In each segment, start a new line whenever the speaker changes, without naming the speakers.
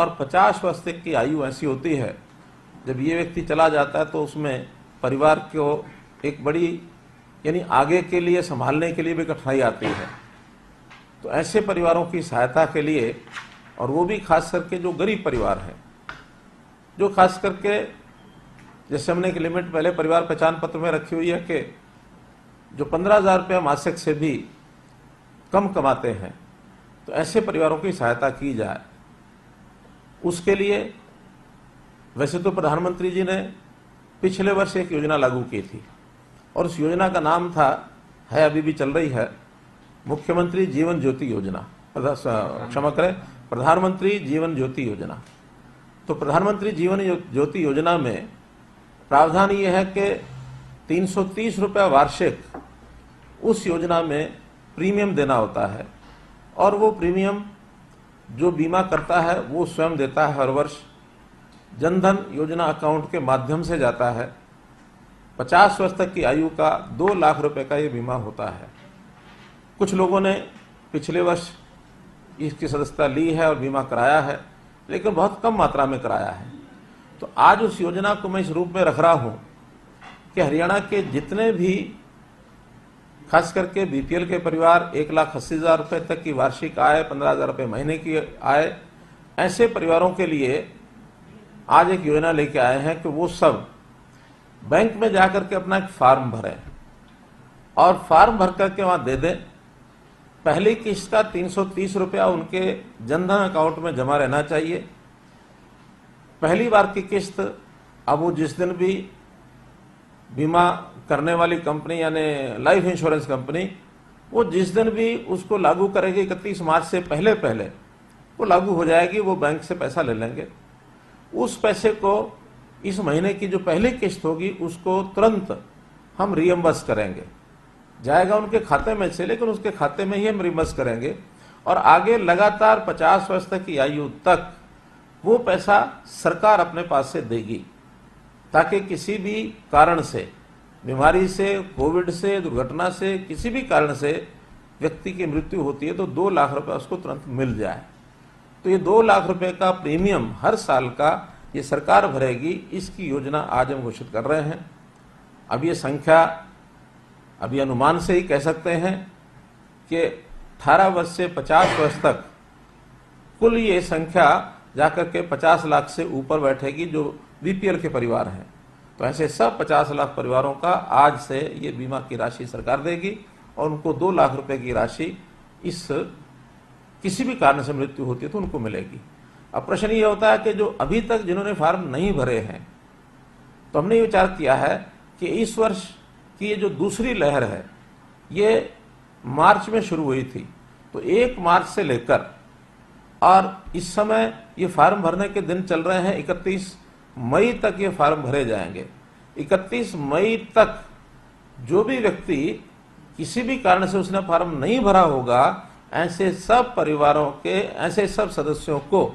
और 50 वर्ष तक की आयु ऐसी होती है, जब ये व्यक्ति चला जाता है तो उसमें परिवार को एक बड़ी यानी आगे के लिए संभालने के लिए भी कठिनाई आती है। तो ऐसे परिवारों की सहायता के लिए, और वो भी खास करके जो गरीब परिवार हैं, जो खास करके जैसे हमने एक लिमिट पहले परिवार पहचान पत्र में रखी हुई है कि जो 15,000 रुपये मासिक से भी कम कमाते हैं, तो ऐसे परिवारों की सहायता की जाए। उसके लिए वैसे तो प्रधानमंत्री जी ने पिछले वर्ष एक योजना लागू की थी, और उस योजना का नाम था, है अभी भी चल रही है, मुख्यमंत्री जीवन ज्योति योजना, क्षमा करें, प्रधानमंत्री जीवन ज्योति योजना। तो प्रधानमंत्री जीवन ज्योति योजना में प्रावधान ये है कि 330 रुपया वार्षिक उस योजना में प्रीमियम देना होता है, और वो प्रीमियम जो बीमा करता है वो स्वयं देता है। हर वर्ष जनधन योजना अकाउंट के माध्यम से जाता है। 50 वर्ष तक की आयु का 2 लाख रुपए का ये बीमा होता है। कुछ लोगों ने पिछले वर्ष इसकी सदस्यता ली है और बीमा कराया है, लेकिन बहुत कम मात्रा में कराया है। तो आज उस योजना को मैं इस रूप में रख रहा हूं कि हरियाणा के जितने भी खास करके बीपीएल के परिवार, 1,80,000 रुपये तक की वार्षिक आय, 15,000 रुपये महीने की आय, ऐसे परिवारों के लिए आज एक योजना लेके आए हैं कि वो सब बैंक में जाकर के अपना एक फार्म भरें और फार्म भर करके वहां दे दें। पहली किस्त का 330 रुपया उनके जनधन अकाउंट में जमा रहना चाहिए। पहली बार की किस्त अब वो जिस दिन भी बीमा करने वाली कंपनी यानी लाइफ इंश्योरेंस कंपनी, वो जिस दिन भी उसको लागू करेगी 31 मार्च से पहले पहले वो लागू हो जाएगी, वो बैंक से पैसा ले लेंगे। उस पैसे को इस महीने की जो पहली किस्त होगी उसको तुरंत हम रियम्बर्स करेंगे, जाएगा उनके खाते में से, लेकिन उसके खाते में ही हम रियम्बर्स करेंगे। और आगे लगातार 50 वर्ष तक की आयु तक वो पैसा सरकार अपने पास से देगी, ताकि किसी भी कारण से, बीमारी से, कोविड से, दुर्घटना से, किसी भी कारण से व्यक्ति की मृत्यु होती है तो 2 लाख रुपए उसको तुरंत मिल जाए। तो ये 2 लाख रुपए का प्रीमियम हर साल का ये सरकार भरेगी। इसकी योजना आज हम घोषित कर रहे हैं। अब ये संख्या अभी अनुमान से ही कह सकते हैं कि 18 वर्ष से 50 वर्ष तक कुल ये संख्या जाकर के 50 लाख से ऊपर बैठेगी जो बीपीएल के परिवार हैं। तो ऐसे सब 50 लाख परिवारों का आज से ये बीमा की राशि सरकार देगी और उनको 2 लाख रुपए की राशि इस किसी भी कारण से मृत्यु होती है तो उनको मिलेगी। अब प्रश्न ये होता है कि जो अभी तक जिन्होंने फार्म नहीं भरे हैं, तो हमने ये विचार किया है कि इस वर्ष की ये जो दूसरी लहर है ये मार्च में शुरू हुई थी, तो 1 मार्च से लेकर और इस समय ये फार्म भरने के दिन चल रहे हैं 31 मई तक ये फार्म भरे जाएंगे। 31 मई तक जो भी व्यक्ति किसी भी कारण से उसने फार्म नहीं भरा होगा, ऐसे सब परिवारों के, ऐसे सब सदस्यों को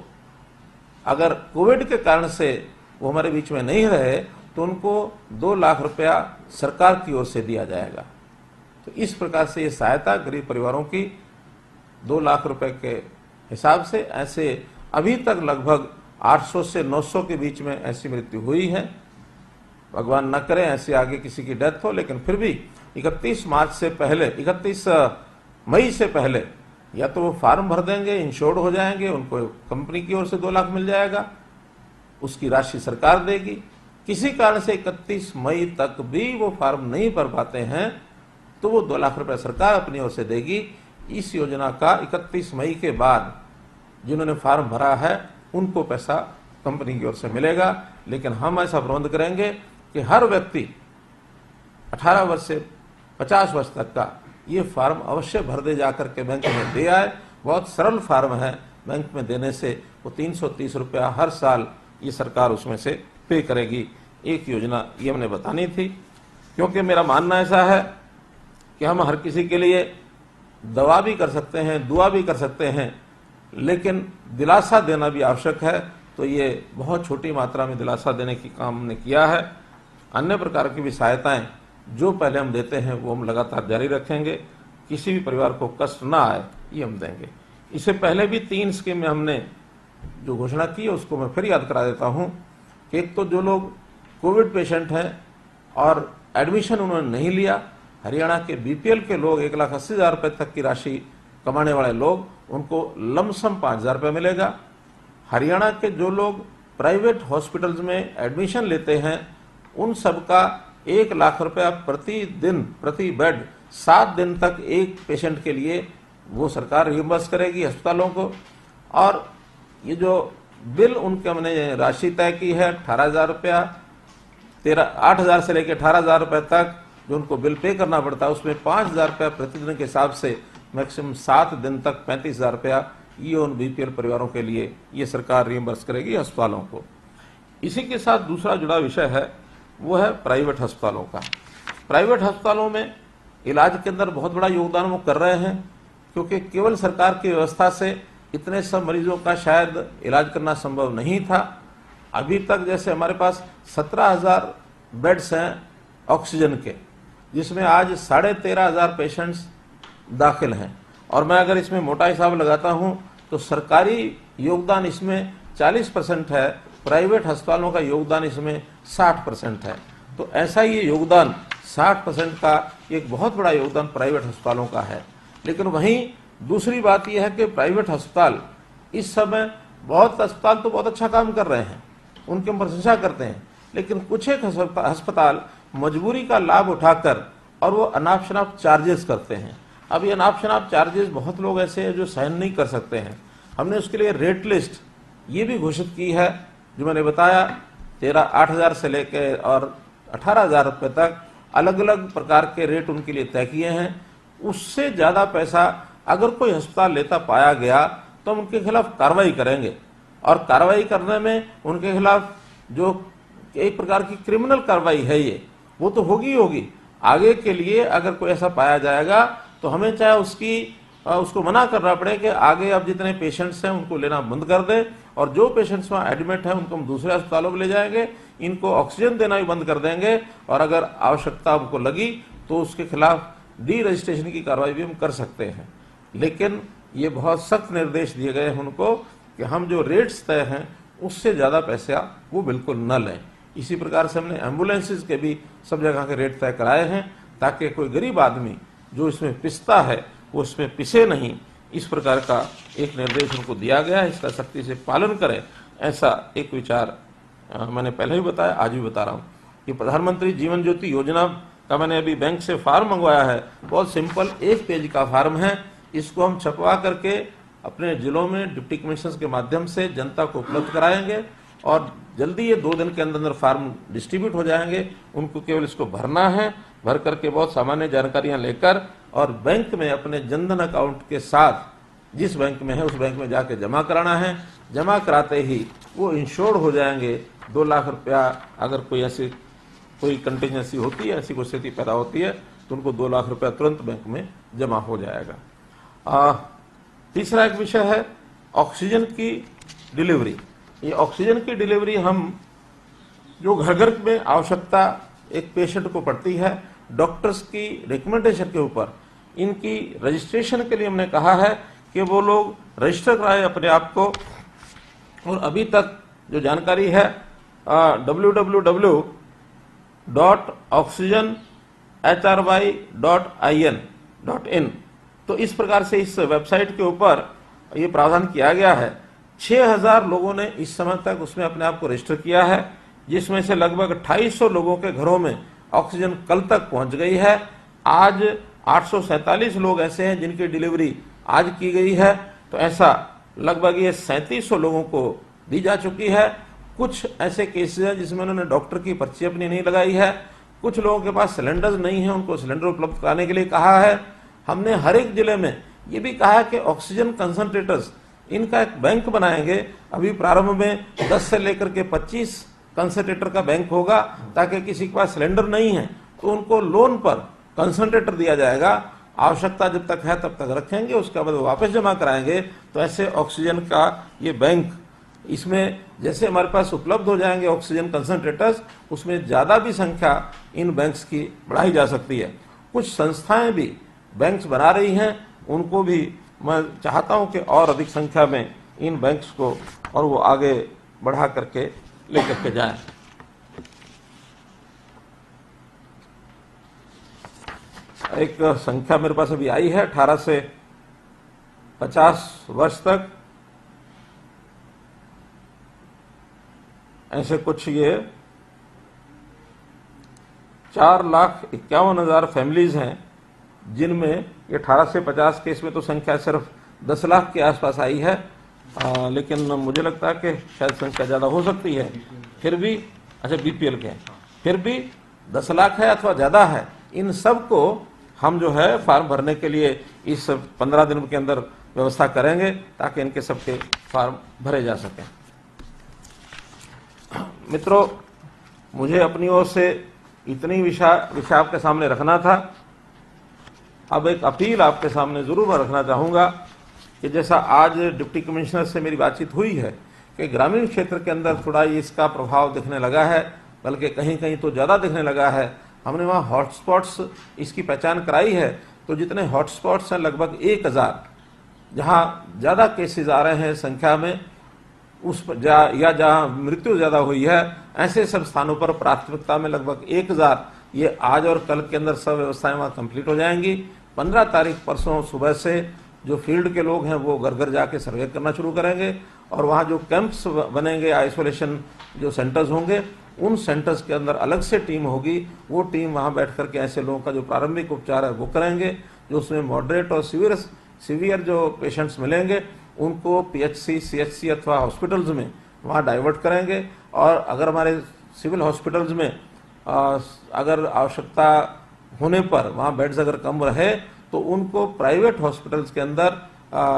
अगर कोविड के कारण से वो हमारे बीच में नहीं रहे तो उनको 2 लाख रुपया सरकार की ओर से दिया जाएगा। तो इस प्रकार से ये सहायता गरीब परिवारों की 2 लाख रुपए के हिसाब से, ऐसे अभी तक लगभग 800 से 900 के बीच में ऐसी मृत्यु हुई है। भगवान न करे ऐसे आगे किसी की डेथ हो, लेकिन फिर भी 31 मार्च से पहले, 31 मई से पहले या तो वो फार्म भर देंगे, इंश्योर्ड हो जाएंगे, उनको कंपनी की ओर से 2 लाख मिल जाएगा, उसकी राशि सरकार देगी। किसी कारण से 31 मई तक भी वो फार्म नहीं भर पाते हैं तो वो 2 लाख रुपए सरकार अपनी ओर से देगी। इस योजना का 31 मई के बाद जिन्होंने फार्म भरा है उनको पैसा कंपनी की ओर से मिलेगा। लेकिन हम ऐसा प्रबंध करेंगे कि हर व्यक्ति 18 वर्ष से 50 वर्ष तक का ये फार्म अवश्य भर दे जाकर के बैंक में दे आए। बहुत सरल फार्म है, बैंक में देने से वो 330 रुपया हर साल ये सरकार उसमें से पे करेगी। एक योजना ये हमने बतानी थी, क्योंकि मेरा मानना ऐसा है कि हम हर किसी के लिए दवा भी कर सकते हैं, दुआ भी कर सकते हैं, लेकिन दिलासा देना भी आवश्यक है। तो ये बहुत छोटी मात्रा में दिलासा देने की काम हमने किया है। अन्य प्रकार की भी सहायताएं जो पहले हम देते हैं वो हम लगातार जारी रखेंगे। किसी भी परिवार को कष्ट ना आए ये हम देंगे। इससे पहले भी 3 स्कीमें हमने जो घोषणा की है उसको मैं फिर याद करा देता हूं कि एक तो जो लोग कोविड पेशेंट हैं और एडमिशन उन्होंने नहीं लिया, हरियाणा के बीपीएल के लोग 1,80,000 रुपये तक की राशि कमाने वाले लोग, उनको लमसम 5,000 रुपये मिलेगा। हरियाणा के जो लोग प्राइवेट हॉस्पिटल्स में एडमिशन लेते हैं उन सबका 1 लाख रुपया प्रतिदिन प्रति बेड 7 दिन तक एक पेशेंट के लिए वो सरकार रिइंबर्स करेगी अस्पतालों को। और ये जो बिल उनके हमने राशि तय की है 18,000 रुपया, 8,000 से लेकर 18,000 रुपये तक जो उनको बिल पे करना पड़ता है, उसमें 5,000 रुपया प्रतिदिन के हिसाब से मैक्सिमम 7 दिन तक 35,000 रुपया ये उन बीपीएल परिवारों के लिए ये सरकार रिइंबर्स करेगी अस्पतालों को। इसी के साथ दूसरा जुड़ा विषय है वो है प्राइवेट अस्पतालों का। प्राइवेट अस्पतालों में इलाज के अंदर बहुत बड़ा योगदान वो कर रहे हैं, क्योंकि केवल सरकार की व्यवस्था से इतने सब मरीजों का शायद इलाज करना संभव नहीं था। अभी तक जैसे हमारे पास 17,000 बेड्स हैं ऑक्सीजन के, जिसमें आज 13,500 पेशेंट्स दाखिल हैं, और मैं अगर इसमें मोटा हिसाब लगाता हूं तो सरकारी योगदान इसमें 40% है, प्राइवेट अस्पतालों का योगदान इसमें 60% है। तो ऐसा ये योगदान 60% का एक बहुत बड़ा योगदान प्राइवेट अस्पतालों का है। लेकिन वहीं दूसरी बात यह है कि प्राइवेट अस्पताल इस समय, बहुत अस्पताल तो बहुत अच्छा काम कर रहे हैं, उनकी हम प्रशंसा करते हैं, लेकिन कुछ एक अस्पताल मजबूरी का लाभ उठाकर और वो अनाप शनाप चार्जेस करते हैं। अब ये अनाप शनाप चार्जेस बहुत लोग ऐसे हैं जो सहन नहीं कर सकते हैं। हमने उसके लिए रेट लिस्ट ये भी घोषित की है, जो मैंने बताया 8,000 से लेकर और 18,000 रुपये तक अलग अलग प्रकार के रेट उनके लिए तय किए हैं। उससे ज़्यादा पैसा अगर कोई अस्पताल लेता पाया गया तो हम उनके खिलाफ कार्रवाई करेंगे, और कार्रवाई करने में उनके खिलाफ जो एक प्रकार की क्रिमिनल कार्रवाई है ये, वो तो होगी होगी। आगे के लिए अगर कोई ऐसा पाया जाएगा तो हमें चाहे उसको मना करना पड़े कि आगे अब जितने पेशेंट्स हैं उनको लेना बंद कर दे, और जो पेशेंट्स वहाँ एडमिट हैं उनको हम दूसरे अस्पतालों में ले जाएंगे, इनको ऑक्सीजन देना भी बंद कर देंगे, और अगर आवश्यकता हमको लगी तो उसके खिलाफ डी रजिस्ट्रेशन की कार्रवाई भी हम कर सकते हैं। लेकिन ये बहुत सख्त निर्देश दिए गए हैं उनको कि हम जो रेट्स तय हैं उससे ज़्यादा पैसा वो बिल्कुल न लें। इसी प्रकार से हमने एम्बुलेंसेज के भी सब जगह के रेट तय कराए हैं, ताकि कोई गरीब आदमी जो इसमें पिसता है वो इसमें पिसे नहीं। इस प्रकार का एक निर्देश उनको दिया गया है, इसका सख्ती से पालन करें, ऐसा एक विचार मैंने पहले भी बताया, आज भी बता रहा हूँ कि प्रधानमंत्री जीवन ज्योति योजना का मैंने अभी बैंक से फार्म मंगवाया है। बहुत सिंपल 1 पेज का फार्म है, इसको हम छपवा करके अपने जिलों में डिप्टी कमिश्नर्स के माध्यम से जनता को उपलब्ध कराएंगे, और जल्दी ये 2 दिन के अंदर फार्म डिस्ट्रीब्यूट हो जाएंगे। उनको केवल इसको भरना है, भर करके बहुत सामान्य जानकारियां लेकर और बैंक में अपने जनधन अकाउंट के साथ जिस बैंक में है उस बैंक में जाके जमा कराना है। जमा कराते ही वो इंश्योर्ड हो जाएंगे। 2 लाख रुपया अगर कोई कंटीजेंसी होती है, ऐसी कोई स्थिति पैदा होती है, तो उनको 2 लाख रुपया तुरंत बैंक में जमा हो जाएगा। तीसरा एक विषय है ऑक्सीजन की डिलीवरी। ये ऑक्सीजन की डिलीवरी हम जो घर घर में आवश्यकता एक पेशेंट को पड़ती है, डॉक्टर्स की रिकमेंडेशन के ऊपर इनकी रजिस्ट्रेशन के लिए हमने कहा है कि वो लोग रजिस्टर कराएं अपने आप को। और अभी तक जो जानकारी है www.oxygenhry.in, तो इस प्रकार से इस वेबसाइट के ऊपर ये प्रावधान किया गया है। 6,000 लोगों ने इस समय तक उसमें अपने आप को रजिस्टर किया है, जिसमें से लगभग 250 लोगों के घरों में ऑक्सीजन कल तक पहुंच गई है। आज 847 लोग ऐसे हैं जिनकी डिलीवरी आज की गई है, तो ऐसा लगभग ये 3700 लोगों को दी जा चुकी है। कुछ ऐसे केसेस हैं जिसमें उन्होंने डॉक्टर की पर्ची अपनी नहीं लगाई है। कुछ लोगों के पास सिलेंडर्स नहीं है, उनको सिलेंडर उपलब्ध कराने के लिए कहा है। हमने हर एक जिले में ये भी कहा है कि ऑक्सीजन कंसंट्रेटर्स इनका एक बैंक बनाएंगे। अभी प्रारंभ में 10 से लेकर के 25 कंसंट्रेटर का बैंक होगा, ताकि किसी के पास सिलेंडर नहीं है तो उनको लोन पर कंसंट्रेटर दिया जाएगा। आवश्यकता जब तक है तब तक रखेंगे, उसके बाद वापस जमा कराएंगे। तो ऐसे ऑक्सीजन का ये बैंक, इसमें जैसे हमारे पास उपलब्ध हो जाएंगे ऑक्सीजन कंसंट्रेटर्स, उसमें ज़्यादा भी संख्या इन बैंक्स की बढ़ाई जा सकती है। कुछ संस्थाएं भी बैंक्स बना रही हैं, उनको भी मैं चाहता हूं कि और अधिक संख्या में इन बैंक्स को और वो आगे बढ़ा करके लेकर के जाएं। एक संख्या मेरे पास अभी आई है, 18 से 50 वर्ष तक ऐसे कुछ ये 4,51,000 फैमिलीज हैं जिनमें ये 18 से 50 के, इसमें तो संख्या सिर्फ 10 लाख के आसपास आई है, लेकिन मुझे लगता है कि शायद संख्या ज़्यादा हो सकती है। फिर भी अच्छा बीपीएल के फिर भी 10 लाख है अथवा ज़्यादा है, इन सब को हम जो है फार्म भरने के लिए इस 15 दिन के अंदर व्यवस्था करेंगे ताकि इनके सबके फार्म भरे जा सकें। मित्रों, मुझे अपनी ओर से इतनी विषय आपके सामने रखना था। अब एक अपील आपके सामने जरूर मैं रखना चाहूँगा कि जैसा आज डिप्टी कमिश्नर से मेरी बातचीत हुई है कि ग्रामीण क्षेत्र के अंदर थोड़ा इसका प्रभाव दिखने लगा है, बल्कि कहीं कहीं तो ज़्यादा दिखने लगा है। हमने वहाँ हॉटस्पॉट्स इसकी पहचान कराई है, तो जितने हॉटस्पॉट्स हैं लगभग 1000, जहाँ ज़्यादा केसेस आ रहे हैं संख्या में उस पर या जहाँ मृत्यु ज़्यादा हुई है, ऐसे सब स्थानों पर प्राथमिकता में लगभग 1000 ये आज और कल के अंदर सब व्यवस्थाएं वहाँ कंप्लीट हो जाएंगी। 15 तारीख परसों सुबह से जो फील्ड के लोग हैं वो घर घर जाके सर्वे करना शुरू करेंगे और वहाँ जो कैंप्स बनेंगे, आइसोलेशन जो सेंटर्स होंगे, उन सेंटर्स के अंदर अलग से टीम होगी। वो टीम वहाँ बैठ करके ऐसे लोगों का जो प्रारंभिक उपचार है वो करेंगे। जो उसमें मॉडरेट और सीवियर जो पेशेंट्स मिलेंगे उनको पीएचसी, सीएचसी अथवा हॉस्पिटल्स में वहाँ डाइवर्ट करेंगे। और अगर हमारे सिविल हॉस्पिटल्स में अगर आवश्यकता होने पर वहाँ बेड्स अगर कम रहे तो उनको प्राइवेट हॉस्पिटल्स के अंदर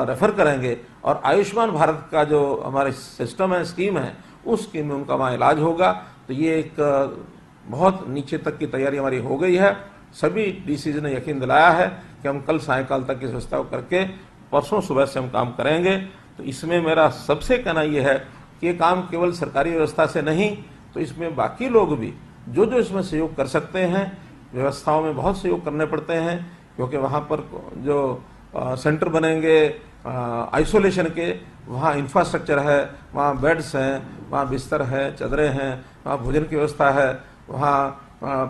रेफर करेंगे। और आयुष्मान भारत का जो हमारे सिस्टम है, स्कीम है, उस स्कीम में उनका वहाँ इलाज होगा। तो ये एक बहुत नीचे तक की तैयारी हमारी हो गई है। सभी डीसीज ने यकीन दिलाया है कि हम कल सायंकाल तक इस व्यवस्था को करके परसों सुबह से हम काम करेंगे। तो इसमें मेरा सबसे कहना यह है कि ये काम केवल सरकारी व्यवस्था से नहीं, तो इसमें बाकी लोग भी जो जो इसमें सहयोग कर सकते हैं, व्यवस्थाओं में बहुत सहयोग करने पड़ते हैं, क्योंकि वहाँ पर जो सेंटर बनेंगे आइसोलेशन के, वहाँ इंफ्रास्ट्रक्चर है, वहाँ बेड्स हैं, वहाँ बिस्तर है, चादरें हैं, वहाँ भोजन की व्यवस्था है, वहाँ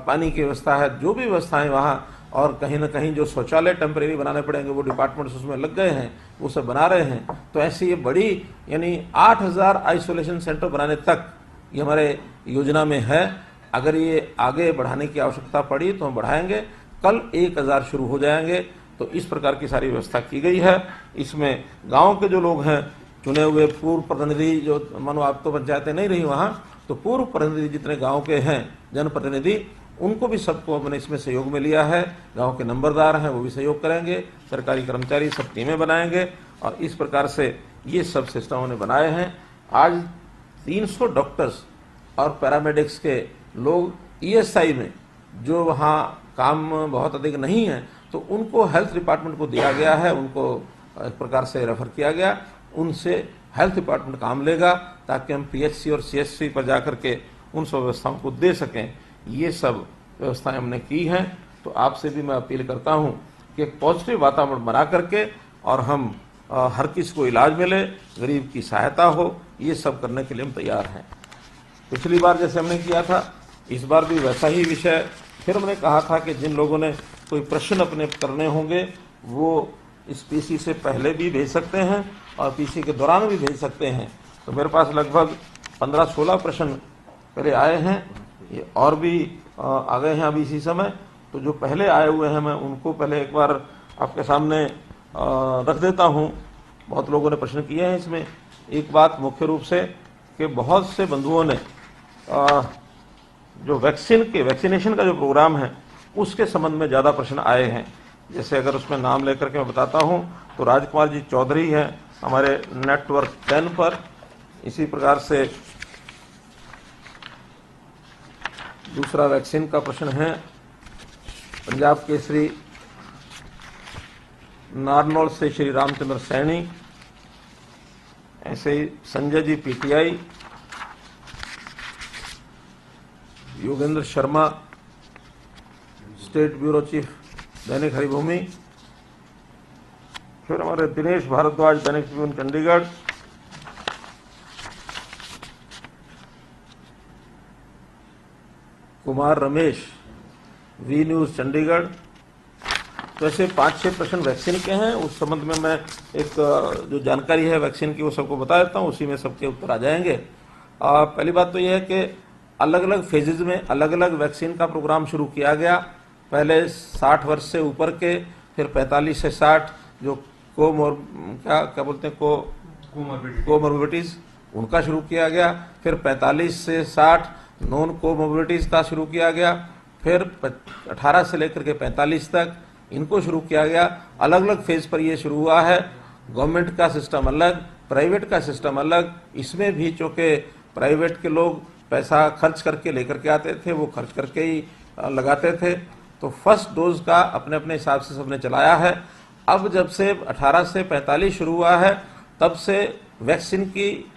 पानी की व्यवस्था है, जो भी व्यवस्थाएं वहाँ, और कहीं ना कहीं जो शौचालय टेम्परेरी बनाने पड़ेंगे वो डिपार्टमेंट्स उसमें लग गए हैं, वो सब बना रहे हैं। तो ऐसी ये बड़ी यानी 8000 आइसोलेशन सेंटर बनाने तक ये हमारे योजना में है। अगर ये आगे बढ़ाने की आवश्यकता पड़ी तो हम बढ़ाएंगे। कल 1000 शुरू हो जाएंगे। तो इस प्रकार की सारी व्यवस्था की गई है। इसमें गांव के जो लोग हैं, चुने हुए पूर्व प्रतिनिधि, जो मानो आप तो पंचायतें नहीं रही वहाँ, तो पूर्व प्रतिनिधि जितने गांव के हैं जनप्रतिनिधि, उनको भी सबको हमने इसमें सहयोग में लिया है। गांव के नंबरदार हैं वो भी सहयोग करेंगे, सरकारी कर्मचारी सब टीमें बनाएंगे और इस प्रकार से ये सब सिस्टम हमने बनाए हैं। आज 300 डॉक्टर्स और पैरामेडिक्स के लोग ईएसआई में, जो वहाँ काम बहुत अधिक नहीं है, तो उनको हेल्थ डिपार्टमेंट को दिया गया है, उनको इस प्रकार से रेफर किया गया। उनसे हेल्थ डिपार्टमेंट काम लेगा ताकि हम पीएचसी और सीएचसी पर जाकर के उन सब व्यवस्थाओं को दे सकें। ये सब व्यवस्थाएं हमने की हैं। तो आपसे भी मैं अपील करता हूं कि एक पॉजिटिव वातावरण बना करके और हम हर किसी को इलाज मिले, गरीब की सहायता हो, ये सब करने के लिए हम तैयार हैं। पिछली बार जैसे हमने किया था, इस बार भी वैसा ही विषय। फिर हमने कहा था कि जिन लोगों ने कोई प्रश्न अपने करने होंगे वो इस पीसी से पहले भी भेज सकते हैं और पीसी के दौरान भी भेज सकते हैं। तो मेरे पास लगभग 15-16 प्रश्न पहले आए हैं, ये और भी आ गए हैं अभी इसी समय। तो जो पहले आए हुए हैं मैं उनको पहले एक बार आपके सामने रख देता हूँ। बहुत लोगों ने प्रश्न किए हैं इसमें। एक बात मुख्य रूप से कि बहुत से बंधुओं ने जो वैक्सीनेशन का जो प्रोग्राम है उसके संबंध में ज़्यादा प्रश्न आए हैं। जैसे अगर उसमें नाम लेकर के मैं बताता हूँ तो राजकुमार जी चौधरी हैं हमारे नेटवर्क 10 पर। इसी प्रकार से दूसरा वैक्सीन का प्रश्न है पंजाब केसरी नारनौल से श्री रामचंद्र सैनी। ऐसे ही Sanjay ji PTI, Yogendra Sharma state bureau chief Dainik Haribhoomi, फिर हमारे Dinesh Bhardwaj Dainik Tribune Chandigarh, Kumar Ramesh, V news Chandigarh. तो ऐसे 5-6 प्रश्न वैक्सीन के हैं। उस संबंध में मैं एक जो जानकारी है वैक्सीन की वो सबको बता देता हूँ, उसी में सबके उत्तर आ जाएंगे। पहली बात तो यह है कि अलग अलग फेजेज में अलग अलग वैक्सीन का प्रोग्राम शुरू किया गया। पहले 60 वर्ष से ऊपर के, फिर 45 से 60 जो क्या बोलते हैं कोमोर्बिडिटीज, उनका शुरू किया गया। फिर 45 से 60 नॉन कोमोर्बिडिटीज का शुरू किया गया। फिर 18 से लेकर के 45 तक इनको शुरू किया गया। अलग अलग फेज पर ये शुरू हुआ है। गवर्नमेंट का सिस्टम अलग, प्राइवेट का सिस्टम अलग। इसमें भी चूँकि प्राइवेट के लोग पैसा खर्च करके लेकर के आते थे, वो खर्च करके ही लगाते थे, तो फर्स्ट डोज का अपने अपने हिसाब से सबने चलाया है। अब जब से 18 से 45 शुरू हुआ है, तब से वैक्सीन की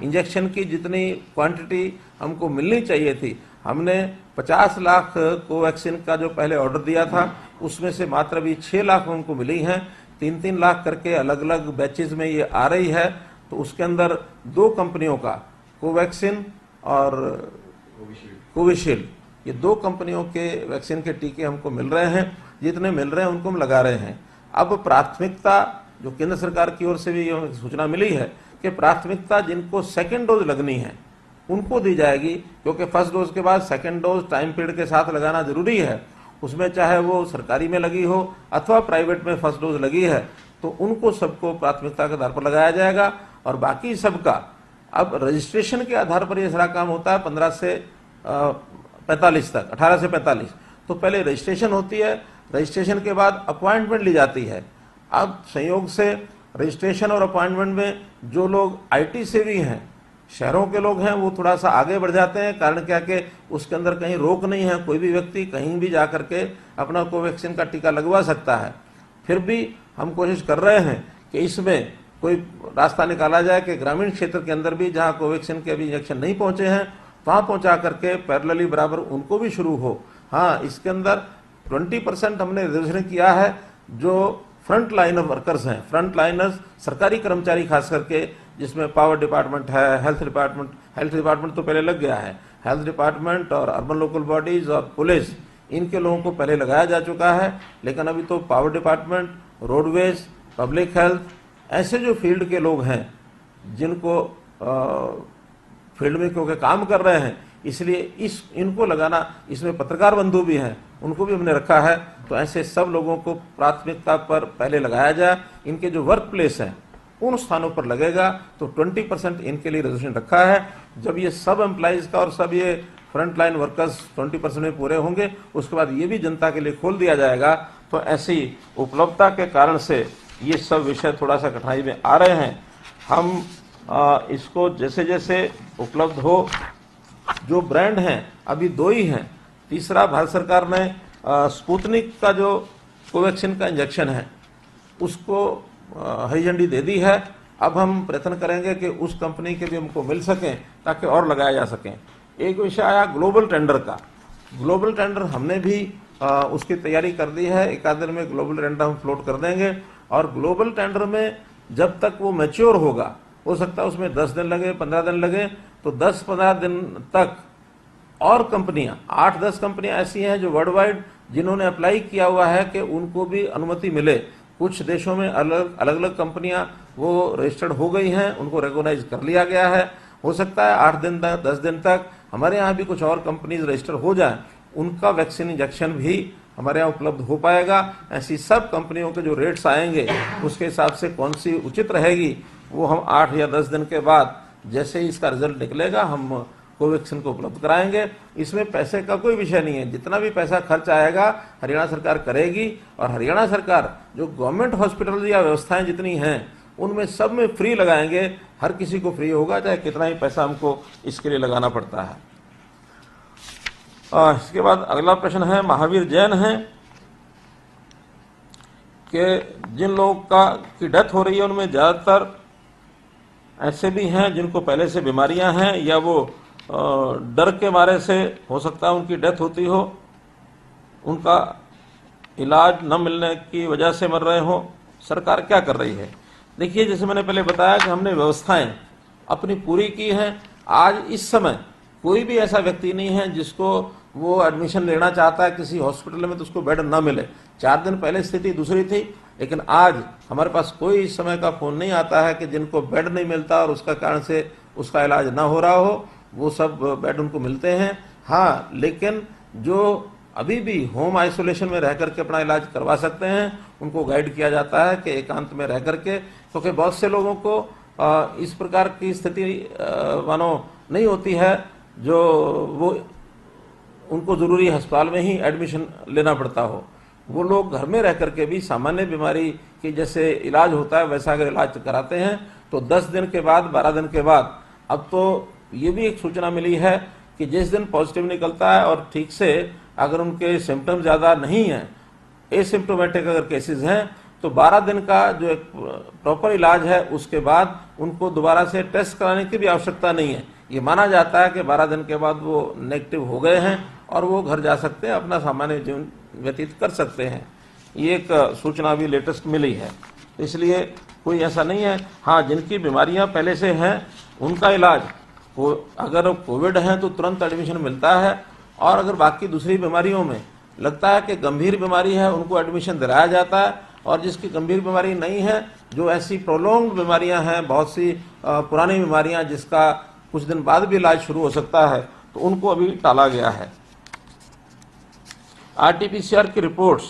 इंजेक्शन की जितनी क्वांटिटी हमको मिलनी चाहिए थी, हमने 50 लाख कोवैक्सीन का जो पहले ऑर्डर दिया था, उसमें से मात्र भी 6 लाख हमको मिली हैं। 3-3 लाख करके अलग अलग बैचेज में ये आ रही है। तो उसके अंदर 2 कंपनियों का, कोवैक्सीन और कोविशील्ड, ये 2 कंपनियों के वैक्सीन के टीके हमको मिल रहे हैं। जितने मिल रहे हैं उनको हम लगा रहे हैं। अब प्राथमिकता जो केंद्र सरकार की ओर से भी ये सूचना मिली है कि प्राथमिकता जिनको सेकेंड डोज लगनी है उनको दी जाएगी, क्योंकि फर्स्ट डोज के बाद सेकेंड डोज टाइम पीरियड के साथ लगाना जरूरी है। उसमें चाहे वो सरकारी में लगी हो अथवा प्राइवेट में फर्स्ट डोज लगी है, तो उनको सबको प्राथमिकता के आधार पर लगाया जाएगा। और बाकी सबका अब रजिस्ट्रेशन के आधार पर यह सारा काम होता है। 15 से 45 तक, 18 से 45 तो पहले रजिस्ट्रेशन होती है। रजिस्ट्रेशन के बाद अपॉइंटमेंट ली जाती है। अब संयोग से रजिस्ट्रेशन और अपॉइंटमेंट में जो लोग IT से भी हैं, शहरों के लोग हैं, वो थोड़ा सा आगे बढ़ जाते हैं। कारण क्या कि उसके अंदर कहीं रोक नहीं है, कोई भी व्यक्ति कहीं भी जा करके अपना कोवैक्सीन का टीका लगवा सकता है। फिर भी हम कोशिश कर रहे हैं कि इसमें कोई रास्ता निकाला जाए कि ग्रामीण क्षेत्र के अंदर भी जहाँ कोवैक्सीन के अभी इंजेक्शन नहीं पहुँचे हैं, वहाँ पहुँचा करके पैरेलली बराबर उनको भी शुरू हो। हाँ, इसके अंदर 20% हमने रिजर्वेशन किया है जो फ्रंट लाइन वर्कर्स हैं, फ्रंट लाइनर्स, सरकारी कर्मचारी खास करके, जिसमें पावर डिपार्टमेंट है, हेल्थ डिपार्टमेंट तो पहले लग गया है, हेल्थ डिपार्टमेंट और अर्बन लोकल बॉडीज और पुलिस, इनके लोगों को पहले लगाया जा चुका है। लेकिन अभी तो power department, roadways, public health, ऐसे जो फील्ड के लोग हैं जिनको फील्ड में क्योंकि काम कर रहे हैं, इसलिए इनको लगाना, इसमें पत्रकार बंधु भी हैं, उनको भी हमने रखा है। तो ऐसे सब लोगों को प्राथमिकता पर पहले लगाया जाए। इनके जो वर्क प्लेस हैं उन स्थानों पर लगेगा। तो 20% इनके लिए रिजर्वेशन रखा है। जब ये सब एम्प्लॉइज का और सब ये फ्रंट लाइन वर्कर्स 20% में पूरे होंगे, उसके बाद ये भी जनता के लिए खोल दिया जाएगा। तो ऐसी उपलब्धता के कारण से ये सब विषय थोड़ा सा कठिनाई में आ रहे हैं। हम इसको जैसे जैसे उपलब्ध हो, जो ब्रांड हैं अभी 2 ही हैं। तीसरा, भारत सरकार ने स्पुतनिक का जो कोवैक्सीन का इंजेक्शन है उसको हरी झंडी दे दी है। अब हम प्रयत्न करेंगे कि उस कंपनी के भी हमको मिल सकें ताकि और लगाया जा सकें। एक विषय आया ग्लोबल टेंडर का। ग्लोबल टेंडर हमने भी उसकी तैयारी कर दी है। एक आध दिन में ग्लोबल टेंडर हम फ्लोट कर देंगे। और ग्लोबल टेंडर में जब तक वो मैच्योर होगा, हो सकता है उसमें 10 दिन लगे, 15 दिन लगे, तो 10-15 दिन तक और कंपनियां, 8-10 कंपनियां ऐसी हैं जो वर्ल्ड वाइड जिन्होंने अप्लाई किया हुआ है कि उनको भी अनुमति मिले। कुछ देशों में अलग अलग कंपनियां वो रजिस्टर्ड हो गई हैं, उनको रिकॉग्नाइज कर लिया गया है। हो सकता है 8 दिन तक, 10 दिन तक हमारे यहाँ भी कुछ और कंपनीज रजिस्टर हो जाएं, उनका वैक्सीन इंजेक्शन भी हमारे यहाँ उपलब्ध हो पाएगा। ऐसी सब कंपनियों के जो रेट्स आएंगे उसके हिसाब से कौन सी उचित रहेगी, वो हम 8 या 10 दिन के बाद जैसे ही इसका रिजल्ट निकलेगा हम कोवैक्सीन को उपलब्ध कराएंगे। इसमें पैसे का कोई विषय नहीं है। जितना भी पैसा खर्च आएगा हरियाणा सरकार करेगी। और हरियाणा सरकार जो गवर्नमेंट हॉस्पिटल या व्यवस्थाएं जितनी हैं उनमें सब में फ्री लगाएंगे। हर किसी को फ्री होगा, चाहे कितना ही पैसा हमको इसके लिए लगाना पड़ता है। इसके बाद अगला प्रश्न है, महावीर जैन है कि जिन लोगों की डेथ हो रही है उनमें ज़्यादातर ऐसे भी हैं जिनको पहले से बीमारियां हैं या वो डर के मारे से हो सकता है उनकी डेथ होती हो, उनका इलाज न मिलने की वजह से मर रहे हो, सरकार क्या कर रही है? देखिए, जैसे मैंने पहले बताया कि हमने व्यवस्थाएं अपनी पूरी की हैं। आज इस समय कोई भी ऐसा व्यक्ति नहीं है जिसको वो एडमिशन लेना चाहता है किसी हॉस्पिटल में तो उसको बेड ना मिले। 4 दिन पहले स्थिति दूसरी थी, लेकिन आज हमारे पास कोई इस समय का फ़ोन नहीं आता है कि जिनको बेड नहीं मिलता और उसका कारण से उसका इलाज ना हो रहा हो, वो सब बेड उनको मिलते हैं। हाँ, लेकिन जो अभी भी होम आइसोलेशन में रह करके अपना इलाज करवा सकते हैं, उनको गाइड किया जाता है कि एकांत में रह करके, क्योंकि बहुत से लोगों को इस प्रकार की स्थिति मानो नहीं होती है जो वो उनको ज़रूरी अस्पताल में ही एडमिशन लेना पड़ता हो। वो लोग घर में रह करके भी सामान्य बीमारी की जैसे इलाज होता है वैसा अगर इलाज कराते हैं तो 10 दिन के बाद, 12 दिन के बाद, अब तो ये भी एक सूचना मिली है कि जिस दिन पॉजिटिव निकलता है और ठीक से अगर उनके सिम्टम ज़्यादा नहीं हैं, एसिम्प्टोमेटिक अगर केसेस हैं, तो 12 दिन का जो एक प्रॉपर इलाज है उसके बाद उनको दोबारा से टेस्ट कराने की भी आवश्यकता नहीं है। ये माना जाता है कि 12 दिन के बाद वो नेगेटिव हो गए हैं और वो घर जा सकते हैं, अपना सामान्य जीवन व्यतीत कर सकते हैं। ये एक सूचना भी लेटेस्ट मिली है, इसलिए कोई ऐसा नहीं है। हाँ, जिनकी बीमारियां पहले से हैं उनका इलाज अगर कोविड है तो तुरंत एडमिशन मिलता है, और अगर बाकी दूसरी बीमारियों में लगता है कि गंभीर बीमारी है उनको एडमिशन दिलाया जाता है, और जिसकी गंभीर बीमारी नहीं है, जो ऐसी प्रोलॉन्ग्ड बीमारियां हैं, बहुत सी पुरानी बीमारियां जिसका कुछ दिन बाद भी इलाज शुरू हो सकता है, तो उनको अभी टाला गया है। आरटीपीसीआर की रिपोर्ट्स,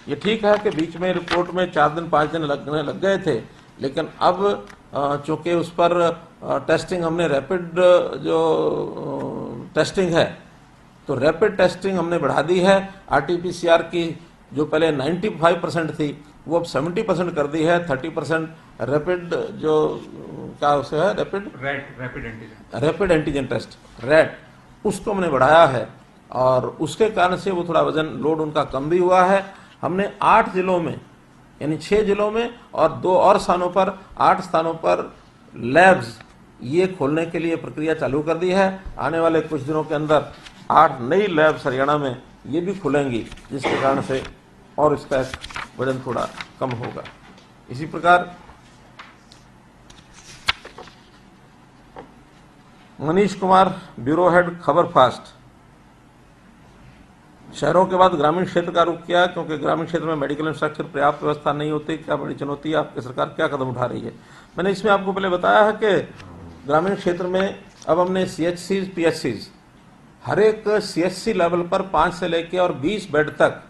ये ठीक है कि बीच में रिपोर्ट में 4 दिन 5 दिन लगने लग गए थे, लेकिन अब चूँकि उस पर टेस्टिंग हमने रैपिड जो टेस्टिंग है तो रैपिड टेस्टिंग हमने बढ़ा दी है। आरटीपीसीआर की जो पहले 95% थी वो अब 70% कर दी है। 30% रैपिड जो क्या उसे है रैपिड एंटीजन टेस्ट रैट, उसको हमने बढ़ाया है, और उसके कारण से वो थोड़ा वजन लोड उनका कम भी हुआ है। हमने 8 जिलों में, यानी 6 जिलों में और 2 और स्थानों पर, 8 स्थानों पर लैब्स ये खोलने के लिए प्रक्रिया चालू कर दी है। आने वाले कुछ दिनों के अंदर 8 नई लैब्स हरियाणा में ये भी खुलेंगी, जिसके कारण से और इसका वजन थोड़ा कम होगा। इसी प्रकार मनीष कुमार, ब्यूरो हेड, खबर फास्ट। शहरों के बाद ग्रामीण क्षेत्र का रुख किया, क्योंकि ग्रामीण क्षेत्र में मेडिकल इंफ्रास्ट्रक्चर पर्याप्त व्यवस्था नहीं होती, क्या बड़ी चुनौती है, आपकी सरकार क्या कदम उठा रही है? मैंने इसमें आपको पहले बताया है कि ग्रामीण क्षेत्र में अब हमने CHCs, PHCs, हर एक CHC लेवल पर 5 से लेकर और 20 बेड तक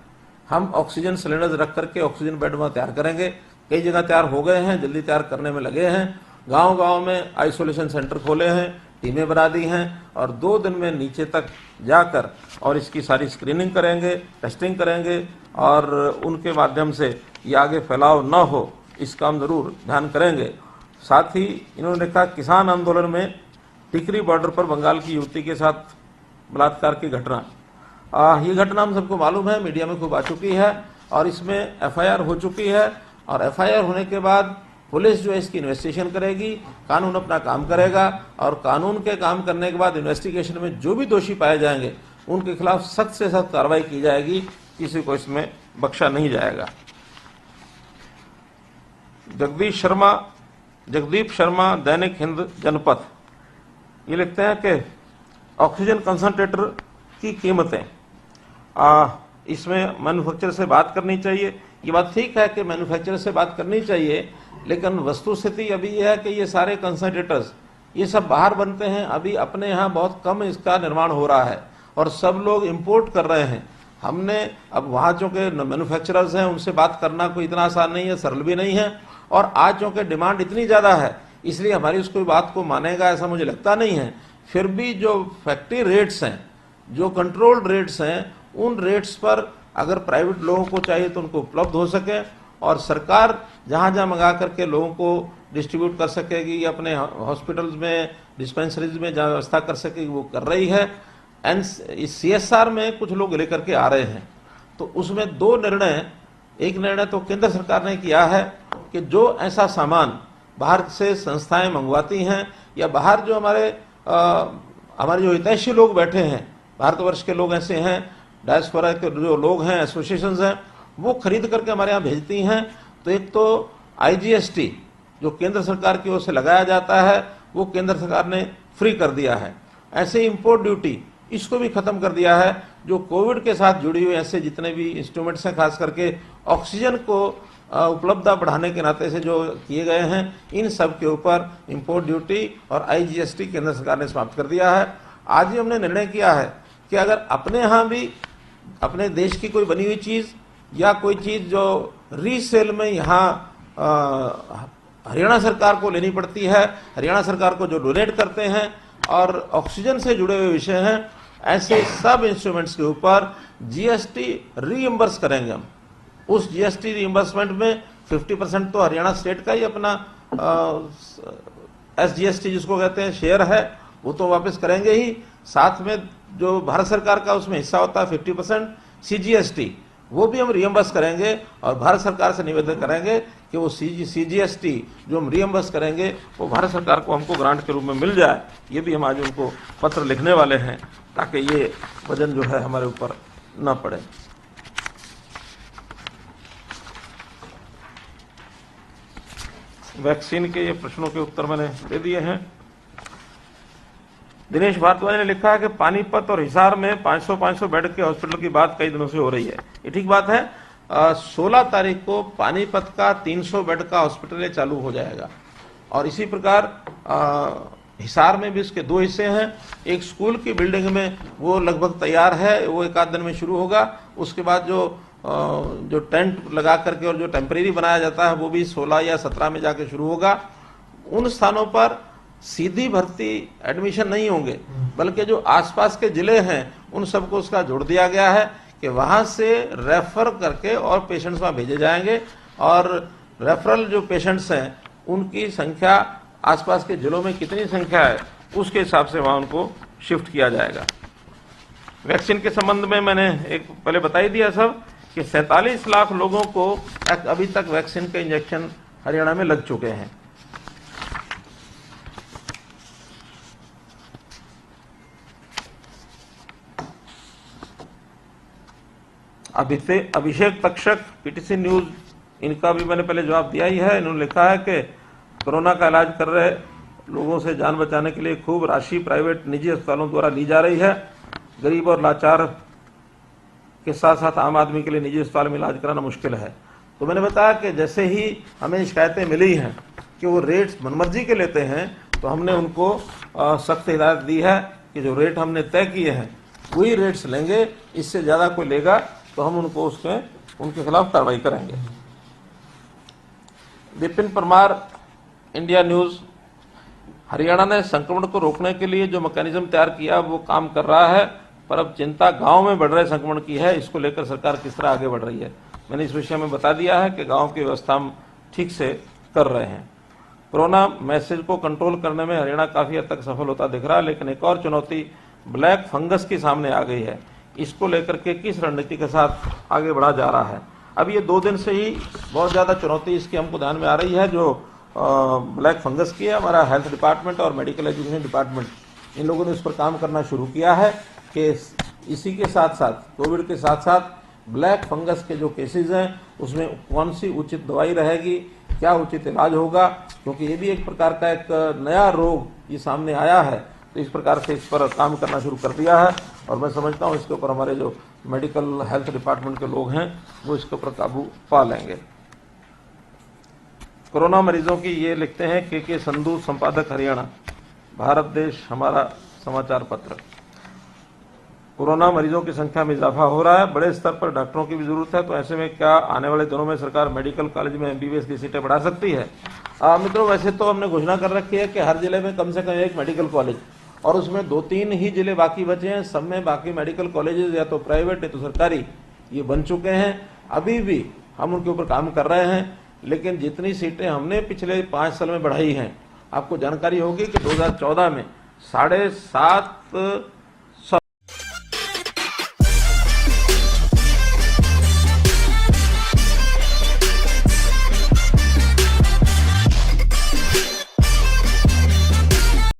हम ऑक्सीजन सिलेंडर्स रख करके ऑक्सीजन बेड वहाँ तैयार करेंगे। कई जगह तैयार हो गए हैं, जल्दी तैयार करने में लगे हैं। गांव-गांव में आइसोलेशन सेंटर खोले हैं, टीमें बना दी हैं, और 2 दिन में नीचे तक जाकर और इसकी सारी स्क्रीनिंग करेंगे, टेस्टिंग करेंगे, और उनके माध्यम से ये आगे फैलाव न हो, इसका हम जरूर ध्यान करेंगे। साथ ही इन्होंने देखा किसान आंदोलन में टिकरी बॉर्डर पर बंगाल की युवती के साथ बलात्कार की घटना, ये घटना हम सबको मालूम है, मीडिया में खूब आ चुकी है, और इसमें FIR हो चुकी है, और FIR होने के बाद पुलिस जो है इसकी इन्वेस्टिगेशन करेगी, कानून अपना काम करेगा, और कानून के काम करने के बाद इन्वेस्टिगेशन में जो भी दोषी पाए जाएंगे उनके खिलाफ सख्त से सख्त कार्रवाई की जाएगी, किसी को इसमें बख्शा नहीं जाएगा। जगदीप शर्मा, दैनिक हिंद जनपथ, ये लिखते हैं कि ऑक्सीजन कंसंट्रेटर की कीमतें, इसमें मैन्युफैक्चरर से बात करनी चाहिए। ये बात ठीक है कि मैन्युफैक्चरर से बात करनी चाहिए, लेकिन वस्तुस्थिति अभी यह है कि ये सारे कंसंट्रेटर्स ये सब बाहर बनते हैं, अभी अपने यहाँ बहुत कम इसका निर्माण हो रहा है और सब लोग इंपोर्ट कर रहे हैं। हमने अब वहाँ जो के मैन्युफैक्चरर्स हैं उनसे बात करना कोई इतना आसान नहीं है, सरल भी नहीं है, और आज जो कि डिमांड इतनी ज़्यादा है इसलिए हमारी उसको बात को मानेगा ऐसा मुझे लगता नहीं है। फिर भी जो फैक्ट्री रेट्स हैं, जो कंट्रोल्ड रेट्स हैं, उन रेट्स पर अगर प्राइवेट लोगों को चाहिए तो उनको उपलब्ध हो सके, और सरकार जहाँ जहाँ मंगा करके लोगों को डिस्ट्रीब्यूट कर सकेगी, अपने हॉस्पिटल्स में, डिस्पेंसरीज में जहाँ व्यवस्था कर सकेगी वो कर रही है। इस CSR में कुछ लोग लेकर के आ रहे हैं, तो उसमें 2 निर्णय, एक निर्णय तो केंद्र सरकार ने किया है कि जो ऐसा सामान बाहर से संस्थाएं मंगवाती हैं, या बाहर जो हमारे जो हितैषी लोग बैठे हैं, भारतवर्ष के लोग ऐसे हैं, डायस्पोरा के जो लोग हैं, एसोसिएशंस हैं, वो खरीद करके हमारे यहाँ भेजती हैं, तो एक तो IGST जो केंद्र सरकार की ओर से लगाया जाता है वो केंद्र सरकार ने फ्री कर दिया है। ऐसे इंपोर्ट ड्यूटी इसको भी खत्म कर दिया है। जो कोविड के साथ जुड़ी हुई ऐसे जितने भी इंस्ट्रूमेंट्स हैं, खास करके ऑक्सीजन को उपलब्धता बढ़ाने के नाते से जो किए गए हैं, इन सब के ऊपर इंपोर्ट ड्यूटी और IGST केंद्र सरकार ने समाप्त कर दिया है। आज ही हमने निर्णय किया है कि अगर अपने यहाँ भी अपने देश की कोई बनी हुई चीज या कोई चीज जो रीसेल में यहाँ हरियाणा सरकार को लेनी पड़ती है, हरियाणा सरकार को जो डोनेट करते हैं और ऑक्सीजन से जुड़े हुए विषय हैं, ऐसे सब इंस्ट्रूमेंट्स के ऊपर GST रीइंबर्स करेंगे हम। उस GST रीइंबर्समेंट में 50% तो हरियाणा स्टेट का ही अपना SGST जिसको कहते हैं शेयर है, वो तो वापस करेंगे ही। साथ में जो भारत सरकार का उसमें हिस्सा होता है 50% CGST, वो भी हम रीइंबर्स करेंगे और भारत सरकार से निवेदन करेंगे कि वो CGST जो हम रीइंबर्स करेंगे वो भारत सरकार को हमको ग्रांट के रूप में मिल जाए। ये भी हम आज उनको पत्र लिखने वाले हैं ताकि ये वजन जो है हमारे ऊपर न पड़े। वैक्सीन के ये प्रश्नों के उत्तर मैंने दे दिए हैं। दिनेश भारद्वाज ने लिखा है कि पानीपत और हिसार में 500 बेड के हॉस्पिटल की बात कई दिनों से हो रही है। ये ठीक बात है। 16 तारीख को पानीपत का 300 बेड का हॉस्पिटल चालू हो जाएगा और इसी प्रकार हिसार में भी इसके 2 हिस्से हैं। एक स्कूल की बिल्डिंग में वो लगभग तैयार है, वो एक आध दिन में शुरू होगा। उसके बाद जो टेंट लगा करके और जो टेम्परेरी बनाया जाता है वो भी 16 या 17 में जाके शुरू होगा। उन स्थानों पर सीधी भर्ती एडमिशन नहीं होंगे, बल्कि जो आसपास के जिले हैं उन सबको उसका जोड़ दिया गया है कि वहां से रेफर करके और पेशेंट्स वहां भेजे जाएंगे और रेफरल जो पेशेंट्स हैं उनकी संख्या आसपास के जिलों में कितनी संख्या है उसके हिसाब से वहां उनको शिफ्ट किया जाएगा। वैक्सीन के संबंध में मैंने एक पहले बता ही दिया सब कि 47 लाख लोगों को अभी तक वैक्सीन के इंजेक्शन हरियाणा में लग चुके हैं। अभिषेक तक्षक PTC न्यूज, इनका भी मैंने पहले जवाब दिया ही है। इन्होंने लिखा है कि कोरोना का इलाज कर रहे लोगों से जान बचाने के लिए खूब राशि प्राइवेट निजी अस्पतालों द्वारा ली जा रही है। गरीब और लाचार के साथ साथ आम आदमी के लिए निजी अस्पताल में इलाज कराना मुश्किल है। तो मैंने बताया कि जैसे ही हमें शिकायतें मिली हैं कि वो रेट्स मनमर्जी के लेते हैं, तो हमने उनको सख्त हिदायत दी है कि जो रेट हमने तय किए हैं वही रेट्स लेंगे। इससे ज़्यादा कोई लेगा तो हम उनको उनके खिलाफ कार्रवाई करेंगे। विपिन परमार, इंडिया न्यूज, हरियाणा ने संक्रमण को रोकने के लिए जो मैकेनिज्म तैयार किया वो काम कर रहा है, पर अब चिंता गांव में बढ़ रहे संक्रमण की है। इसको लेकर सरकार किस तरह आगे बढ़ रही है, मैंने इस विषय में बता दिया है कि गांव की व्यवस्था हम ठीक से कर रहे हैं। कोरोना मैसेज को कंट्रोल करने में हरियाणा काफी हद तक सफल होता दिख रहा है, लेकिन एक और चुनौती ब्लैक फंगस की सामने आ गई है। इसको लेकर के किस रणनीति के साथ आगे बढ़ा जा रहा है। अब ये 2 दिन से ही बहुत ज़्यादा चुनौती इसकी हमको ध्यान में आ रही है, जो ब्लैक फंगस की है। हमारा हेल्थ डिपार्टमेंट और मेडिकल एजुकेशन डिपार्टमेंट इन लोगों ने इस पर काम करना शुरू किया है कि इसी के साथ साथ कोविड के साथ साथ ब्लैक फंगस के जो केसेस हैं उसमें कौन सी उचित दवाई रहेगी, क्या उचित इलाज होगा, क्योंकि ये भी एक प्रकार का एक नया रोग ये सामने आया है। तो इस प्रकार से इस पर काम करना शुरू कर दिया है और मैं समझता हूँ इसके ऊपर हमारे जो मेडिकल हेल्थ डिपार्टमेंट के लोग हैं वो इसके ऊपर काबू पा लेंगे। कोरोना मरीजों की ये लिखते हैं के संधू, संपादक हरियाणा, भारत देश हमारा समाचार पत्र। कोरोना मरीजों की संख्या में इजाफा हो रहा है, बड़े स्तर पर डॉक्टरों की भी जरूरत है। तो ऐसे में क्या आने वाले दिनों में सरकार मेडिकल कॉलेज में MBBS की सीटें बढ़ा सकती है? मित्रों, वैसे तो हमने घोषणा कर रखी है कि हर जिले में कम से कम एक मेडिकल कॉलेज, और उसमें 2-3 ही जिले बाकी बचे हैं। सब में बाकी मेडिकल कॉलेजेस या तो प्राइवेट या तो सरकारी ये बन चुके हैं। अभी भी हम उनके ऊपर काम कर रहे हैं, लेकिन जितनी सीटें हमने पिछले 5 साल में बढ़ाई हैं, आपको जानकारी होगी कि 2014 में 7.5